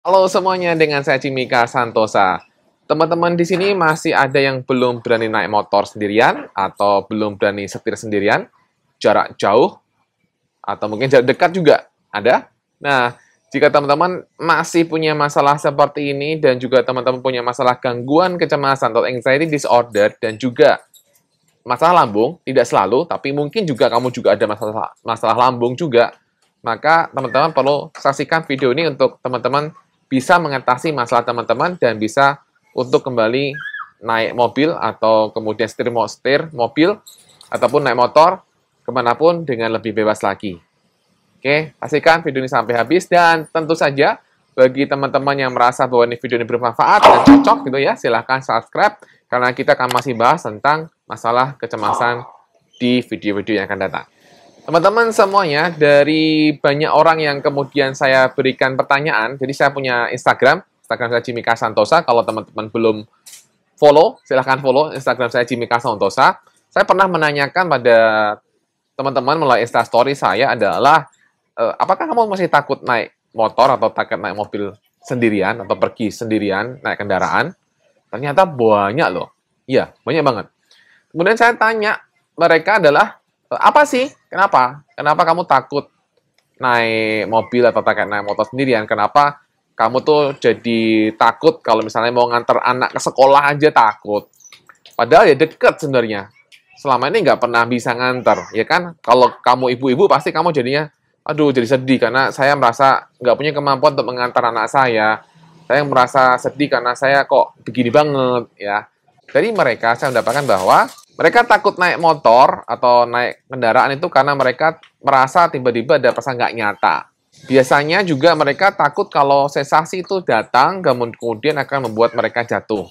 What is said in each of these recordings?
Halo semuanya, dengan saya Cimika Santosa. Teman-teman di sini masih ada yang belum berani naik motor sendirian atau belum berani setir sendirian, jarak jauh atau mungkin jarak dekat juga ada. Nah, jika teman-teman masih punya masalah seperti ini dan juga teman-teman punya masalah gangguan kecemasan atau anxiety disorder dan juga masalah lambung, tidak selalu, tapi mungkin juga kamu juga ada masalah masalah lambung juga, maka teman-teman perlu saksikan video ini untuk teman-teman bisa mengatasi masalah teman-teman dan bisa untuk kembali naik mobil atau kemudian setir mobil ataupun naik motor kemanapun dengan lebih bebas lagi. Oke, pastikan video ini sampai habis dan tentu saja bagi teman-teman yang merasa bahwa ini video ini bermanfaat dan cocok gitu ya, silahkan subscribe karena kita akan masih bahas tentang masalah kecemasan di video-video yang akan datang. Teman-teman semuanya, dari banyak orang yang kemudian saya berikan pertanyaan, jadi saya punya Instagram saya Cimika Santosa, kalau teman-teman belum follow, silahkan follow Instagram saya Cimika Santosa. Saya pernah menanyakan pada teman-teman melalui Instastory saya adalah, apakah kamu masih takut naik motor atau takut naik mobil sendirian atau pergi sendirian naik kendaraan? Ternyata banyak loh. Iya, banyak banget. Kemudian saya tanya mereka adalah, apa sih? Kenapa? Kenapa kamu takut naik mobil atau takut naik motor sendirian? Kenapa kamu tuh jadi takut kalau misalnya mau nganter anak ke sekolah aja takut? Padahal ya deket sebenarnya. Selama ini nggak pernah bisa nganter, ya kan? Kalau kamu ibu-ibu pasti kamu jadinya, aduh jadi sedih karena saya merasa nggak punya kemampuan untuk mengantar anak saya. Saya merasa sedih karena saya kok begini banget, ya. Dari mereka saya mendapatkan bahwa mereka takut naik motor atau naik kendaraan itu karena mereka merasa tiba-tiba ada perasaan nggak nyata. Biasanya juga mereka takut kalau sensasi itu datang, kemudian akan membuat mereka jatuh.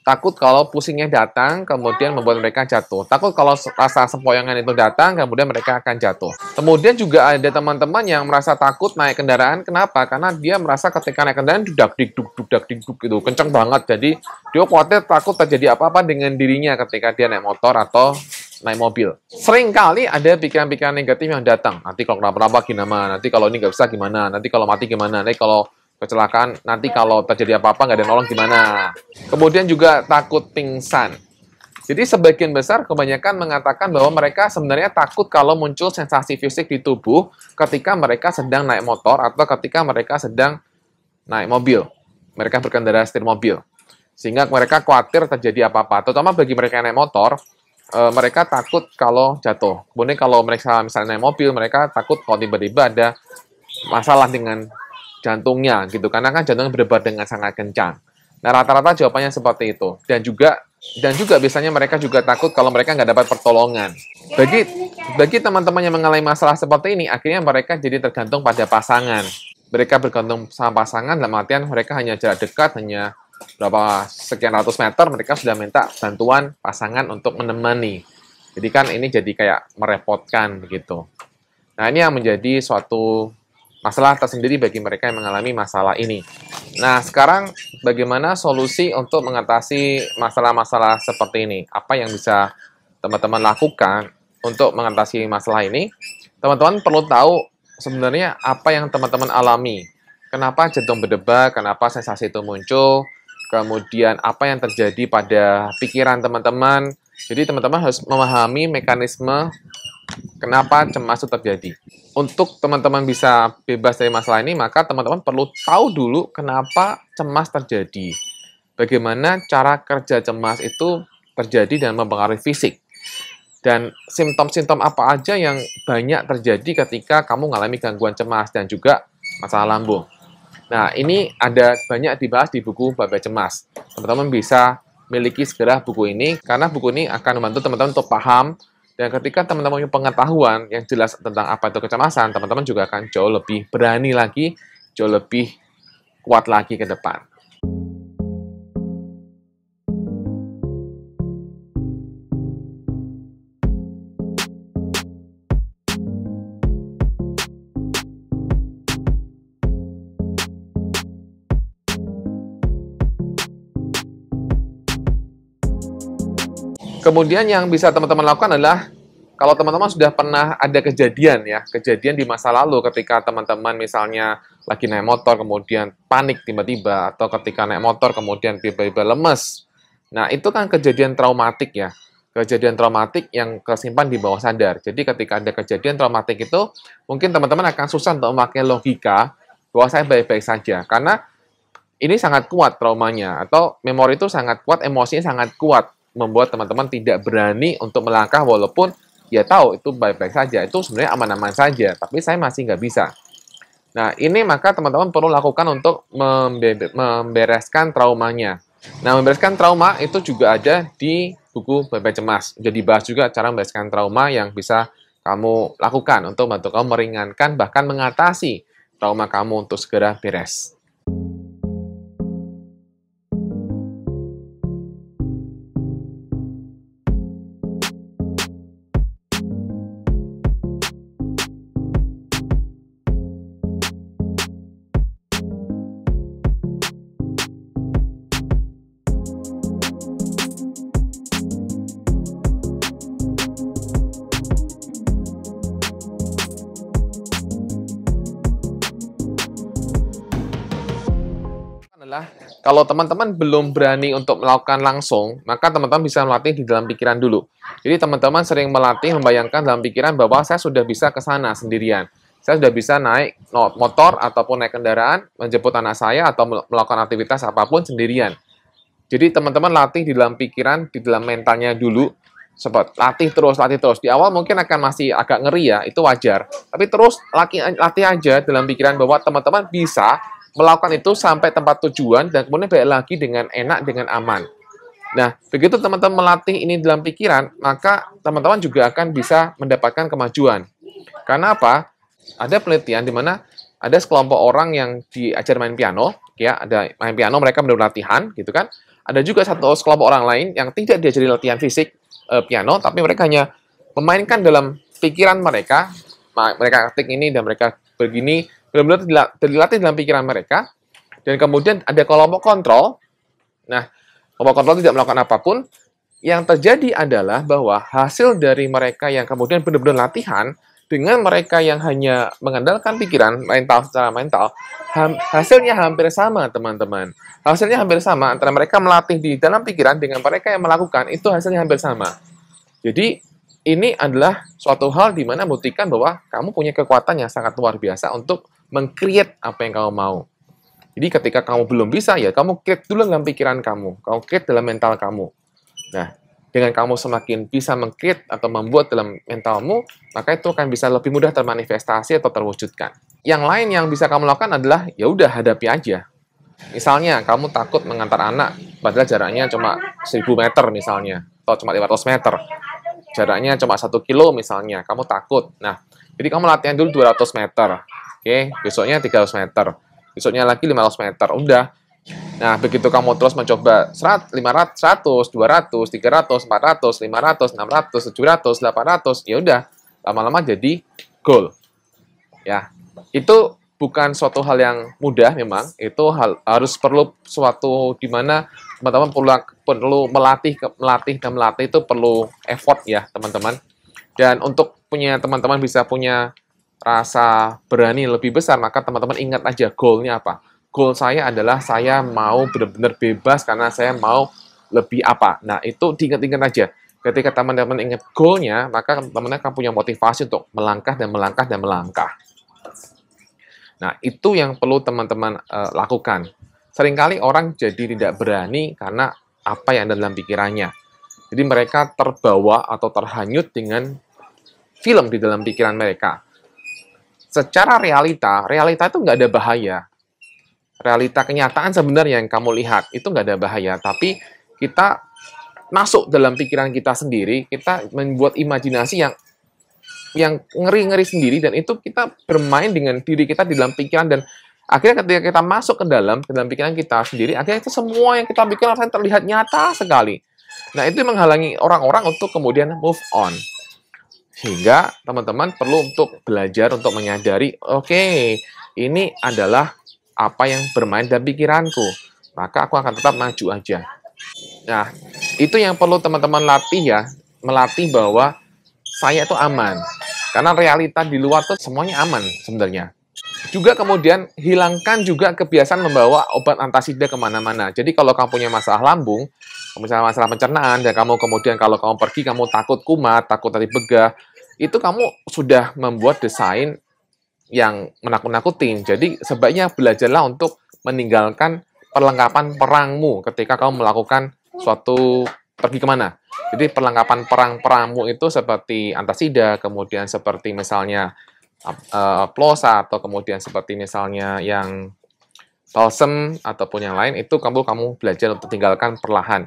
Takut kalau pusingnya datang, kemudian membuat mereka jatuh. Takut kalau rasa sempoyongan itu datang, kemudian mereka akan jatuh. Kemudian juga ada teman-teman yang merasa takut naik kendaraan. Kenapa? Karena dia merasa ketika naik kendaraan, dudak dikduk gitu, kenceng banget. Jadi dia khawatir takut terjadi apa-apa dengan dirinya ketika dia naik motor atau naik mobil. Sering kali ada pikiran-pikiran negatif yang datang. Nanti kalau kenapa-napa gimana? Nanti kalau ini nggak bisa gimana? Nanti kalau mati gimana? Nanti kalau kecelakaan, nanti kalau terjadi apa-apa nggak ada nolong gimana. Kemudian juga takut pingsan. Jadi sebagian besar kebanyakan mengatakan bahwa mereka sebenarnya takut kalau muncul sensasi fisik di tubuh ketika mereka sedang naik motor atau ketika mereka sedang naik mobil. Mereka berkendara setir mobil. Sehingga mereka khawatir terjadi apa-apa. Terutama bagi mereka yang naik motor, mereka takut kalau jatuh. Kemudian kalau mereka misalnya naik mobil, mereka takut kalau tiba-tiba ada masalah dengan jantungnya gitu, karena kan jantungnya berdebar dengan sangat kencang. Nah, rata-rata jawabannya seperti itu. Dan juga biasanya mereka juga takut kalau mereka nggak dapat pertolongan. Bagi teman-teman yang mengalami masalah seperti ini, akhirnya mereka jadi tergantung pada pasangan. Mereka bergantung sama pasangan, dalam artian mereka hanya jarak dekat, hanya berapa sekian ratus meter, mereka sudah minta bantuan pasangan untuk menemani. Jadi kan ini jadi kayak merepotkan begitu. Nah, ini yang menjadi suatu masalah tersendiri bagi mereka yang mengalami masalah ini. Nah, sekarang bagaimana solusi untuk mengatasi masalah-masalah seperti ini? Apa yang bisa teman-teman lakukan untuk mengatasi masalah ini? Teman-teman perlu tahu sebenarnya apa yang teman-teman alami. Kenapa jantung berdebar, kenapa sensasi itu muncul, kemudian apa yang terjadi pada pikiran teman-teman. Jadi teman-teman harus memahami mekanisme kenapa cemas itu terjadi. Untuk teman-teman bisa bebas dari masalah ini, maka teman-teman perlu tahu dulu kenapa cemas terjadi. Bagaimana cara kerja cemas itu terjadi dan mempengaruhi fisik. Dan simptom-simptom apa aja yang banyak terjadi ketika kamu mengalami gangguan cemas dan juga masalah lambung. Nah, ini ada banyak dibahas di buku Babak Cemas. Teman-teman bisa miliki segera buku ini, karena buku ini akan membantu teman-teman untuk paham. Dan ketika teman-teman punya pengetahuan yang jelas tentang apa itu kecemasan, teman-teman juga akan jauh lebih berani lagi, jauh lebih kuat lagi ke depan. Kemudian yang bisa teman-teman lakukan adalah kalau teman-teman sudah pernah ada kejadian ya, kejadian di masa lalu ketika teman-teman misalnya lagi naik motor kemudian panik tiba-tiba, atau ketika naik motor kemudian tiba-tiba lemes. Nah, itu kan kejadian traumatik ya. Kejadian traumatik yang kesimpan di bawah sadar. Jadi ketika ada kejadian traumatik itu, mungkin teman-teman akan susah untuk memakai logika bahwa saya baik-baik saja. Karena ini sangat kuat traumanya, atau memori itu sangat kuat, emosinya sangat kuat, membuat teman-teman tidak berani untuk melangkah walaupun ya tahu itu baik-baik saja, itu sebenarnya aman-aman saja, tapi saya masih nggak bisa. Nah, ini maka teman-teman perlu lakukan untuk membereskan traumanya. Nah, membereskan trauma itu juga ada di buku Bye-Bye Cemas. Jadi bahas juga cara membereskan trauma yang bisa kamu lakukan untuk membantu kamu meringankan, bahkan mengatasi trauma kamu untuk segera beres. Adalah kalau teman-teman belum berani untuk melakukan langsung, maka teman-teman bisa melatih di dalam pikiran dulu. Jadi teman-teman sering melatih membayangkan dalam pikiran bahwa saya sudah bisa ke sana sendirian. Saya sudah bisa naik motor ataupun naik kendaraan, menjemput anak saya atau melakukan aktivitas apapun sendirian. Jadi teman-teman latih di dalam pikiran, di dalam mentalnya dulu. Sobat, latih terus, latih terus. Di awal mungkin akan masih agak ngeri ya, itu wajar. Tapi terus latih aja dalam pikiran bahwa teman-teman bisa melakukan itu sampai tempat tujuan dan kemudian balik lagi dengan enak, dengan aman. Nah, begitu teman-teman melatih ini dalam pikiran, maka teman-teman juga akan bisa mendapatkan kemajuan. Karena apa? Ada penelitian di mana ada sekelompok orang yang diajar main piano, ya, ada main piano, mereka benar latihan, gitu kan. Ada juga satu sekelompok orang lain yang tidak diajari latihan fisik piano, tapi mereka hanya memainkan dalam pikiran mereka, mereka ketik ini dan mereka begini, benar-benar dilatih dalam pikiran mereka. Dan kemudian ada kelompok kontrol. Nah, kelompok kontrol tidak melakukan apapun. Yang terjadi adalah bahwa hasil dari mereka yang kemudian benar-benar latihan dengan mereka yang hanya mengandalkan pikiran mental secara mental, hasilnya hampir sama, teman-teman. Hasilnya hampir sama antara mereka melatih di dalam pikiran dengan mereka yang melakukan, itu hasilnya hampir sama. Jadi ini adalah suatu hal di mana membuktikan bahwa kamu punya kekuatan yang sangat luar biasa untuk meng-create apa yang kamu mau. Jadi ketika kamu belum bisa, ya kamu create dulu dalam pikiran kamu create dalam mental kamu. Nah, dengan kamu semakin bisa meng-create atau membuat dalam mentalmu, maka itu akan bisa lebih mudah termanifestasi atau terwujudkan. Yang lain yang bisa kamu lakukan adalah, ya udah hadapi aja. Misalnya, kamu takut mengantar anak, padahal jaraknya cuma 1000 meter misalnya, atau cuma 500 meter. Jaraknya cuma 1 kilo misalnya, kamu takut. Nah, jadi kamu latihan dulu 200 meter. Oke, besoknya 300 meter. Besoknya lagi 500 meter. Udah. Nah, begitu kamu terus mencoba 100, 500, 100, 200, 300, 400, 500, 600, 700, 800, ya udah, lama-lama jadi goal. Ya. Itu bukan suatu hal yang mudah memang, itu perlu suatu di mana teman-teman perlu melatih itu perlu effort ya, teman-teman. Dan untuk teman-teman bisa punya rasa berani lebih besar, maka teman-teman ingat aja goal-nya apa. Goal saya adalah saya mau benar-benar bebas karena saya mau lebih apa. Nah, itu diingat-ingat aja. Ketika teman-teman ingat goal-nya, maka teman-teman akan punya motivasi untuk melangkah dan melangkah dan melangkah. Nah, itu yang perlu teman-teman lakukan. Seringkali orang jadi tidak berani karena apa yang ada dalam pikirannya. Jadi mereka terbawa atau terhanyut dengan film di dalam pikiran mereka. Secara realita itu nggak ada bahaya. Realita kenyataan sebenarnya yang kamu lihat, itu nggak ada bahaya. Tapi kita masuk dalam pikiran kita sendiri, kita membuat imajinasi yang ngeri-ngeri sendiri, dan itu kita bermain dengan diri kita di dalam pikiran, dan akhirnya ketika kita masuk ke dalam pikiran kita sendiri, akhirnya itu semua yang kita pikirkan rasanya terlihat nyata sekali. Nah, itu menghalangi orang-orang untuk kemudian move on. Sehingga teman-teman perlu untuk belajar untuk menyadari, oke, ini adalah apa yang bermain dalam pikiranku, maka aku akan tetap maju aja. Nah, itu yang perlu teman-teman latih ya, melatih bahwa saya itu aman. Karena realita di luar tuh semuanya aman sebenarnya. Juga kemudian hilangkan juga kebiasaan membawa obat antasida kemana-mana. Jadi kalau kamu punya masalah lambung, misalnya masalah pencernaan, dan kamu kemudian kalau kamu pergi, kamu takut kumat, takut tadi begah, itu kamu sudah membuat desain yang menakut-nakutin. Jadi sebaiknya belajarlah untuk meninggalkan perlengkapan perangmu ketika kamu melakukan suatu pergi kemana. Jadi perlengkapan perangmu itu seperti antasida, kemudian seperti misalnya plosa, atau kemudian seperti misalnya yang balsem ataupun yang lain, itu kamu belajar untuk tinggalkan perlahan.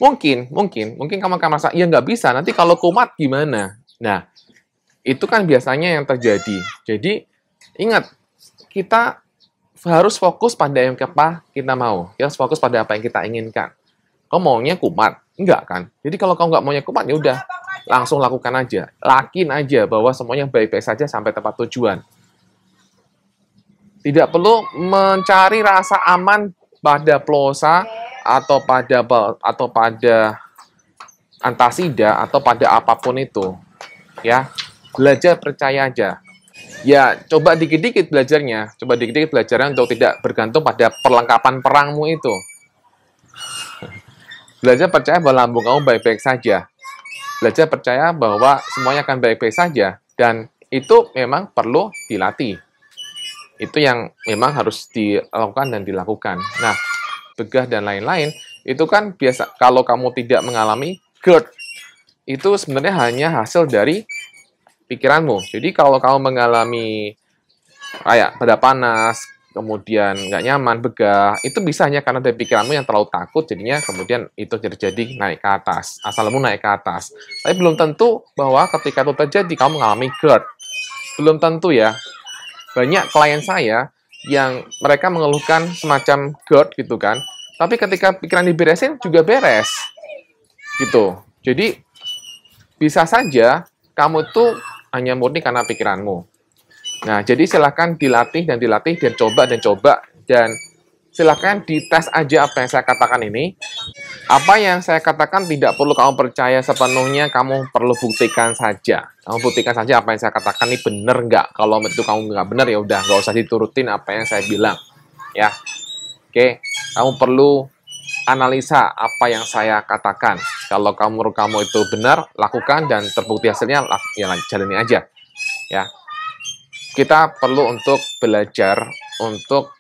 Mungkin kamu akan merasa, ya nggak bisa, nanti kalau kumat gimana? Nah, itu kan biasanya yang terjadi. Jadi, ingat, kita harus fokus pada yang kita mau. Ya, harus fokus pada apa yang kita inginkan. Kamu maunya kumat? Enggak kan? Jadi kalau kamu nggak maunya kumat, ya udah, langsung lakukan aja. Yakin aja bahwa semuanya baik-baik saja sampai tempat tujuan. Tidak perlu mencari rasa aman pada plosa, atau pada antasida, atau pada apapun itu. Ya, belajar percaya aja. Ya, coba dikit-dikit belajarnya. Coba dikit-dikit belajarnya untuk tidak bergantung pada perlengkapan perangmu itu. Belajar percaya bahwa lambung kamu baik-baik saja. Belajar percaya bahwa semuanya akan baik-baik saja. Dan itu memang perlu dilatih. Itu yang memang harus dilakukan dan dilakukan. Nah, begah dan lain-lain, itu kan biasa. Kalau kamu tidak mengalami GERD, itu sebenarnya hanya hasil dari pikiranmu. Jadi kalau kamu mengalami kayak pada panas, kemudian nggak nyaman, begah, itu bisa hanya karena dari pikiranmu yang terlalu takut, jadinya kemudian itu terjadi naik ke atas, asal lambung naik ke atas. Tapi belum tentu bahwa ketika itu terjadi, kamu mengalami GERD. Belum tentu ya. Banyak klien saya yang mereka mengeluhkan semacam GERD gitu kan, tapi ketika pikiran diberesin juga beres. Gitu. Jadi, bisa saja kamu itu hanya murni karena pikiranmu. Nah, jadi silakan dilatih dan coba, dan silakan dites aja apa yang saya katakan ini. Apa yang saya katakan tidak perlu kamu percaya sepenuhnya, kamu perlu buktikan saja. Kamu buktikan saja apa yang saya katakan ini benar nggak. Kalau itu kamu nggak benar, ya udah, nggak usah diturutin apa yang saya bilang. Ya, oke. Kamu perlu analisa apa yang saya katakan. Kalau kamu itu benar, lakukan, dan terbukti hasilnya, ya jalani aja. Ya. Kita perlu untuk belajar untuk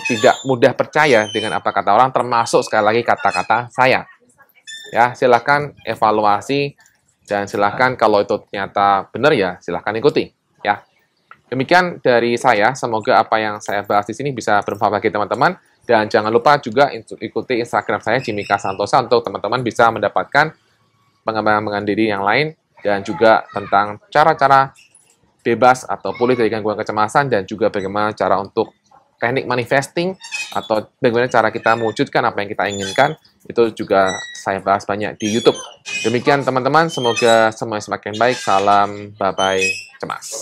tidak mudah percaya dengan apa kata orang, termasuk sekali lagi kata-kata saya. Ya, silahkan evaluasi, dan silahkan kalau itu ternyata benar, ya silahkan ikuti. Ya, demikian dari saya. Semoga apa yang saya bahas di sini bisa bermanfaat bagi teman-teman, dan jangan lupa juga ikuti Instagram saya Jimmy K. Santosa untuk teman-teman bisa mendapatkan pengembangan diri yang lain, dan juga tentang cara-cara bebas atau pulih dari gangguan kecemasan, dan juga bagaimana cara untuk teknik manifesting, atau bagaimana cara kita mewujudkan apa yang kita inginkan. Itu juga saya bahas banyak di YouTube. Demikian teman-teman, semoga semuanya semakin baik. Salam bye-bye cemas.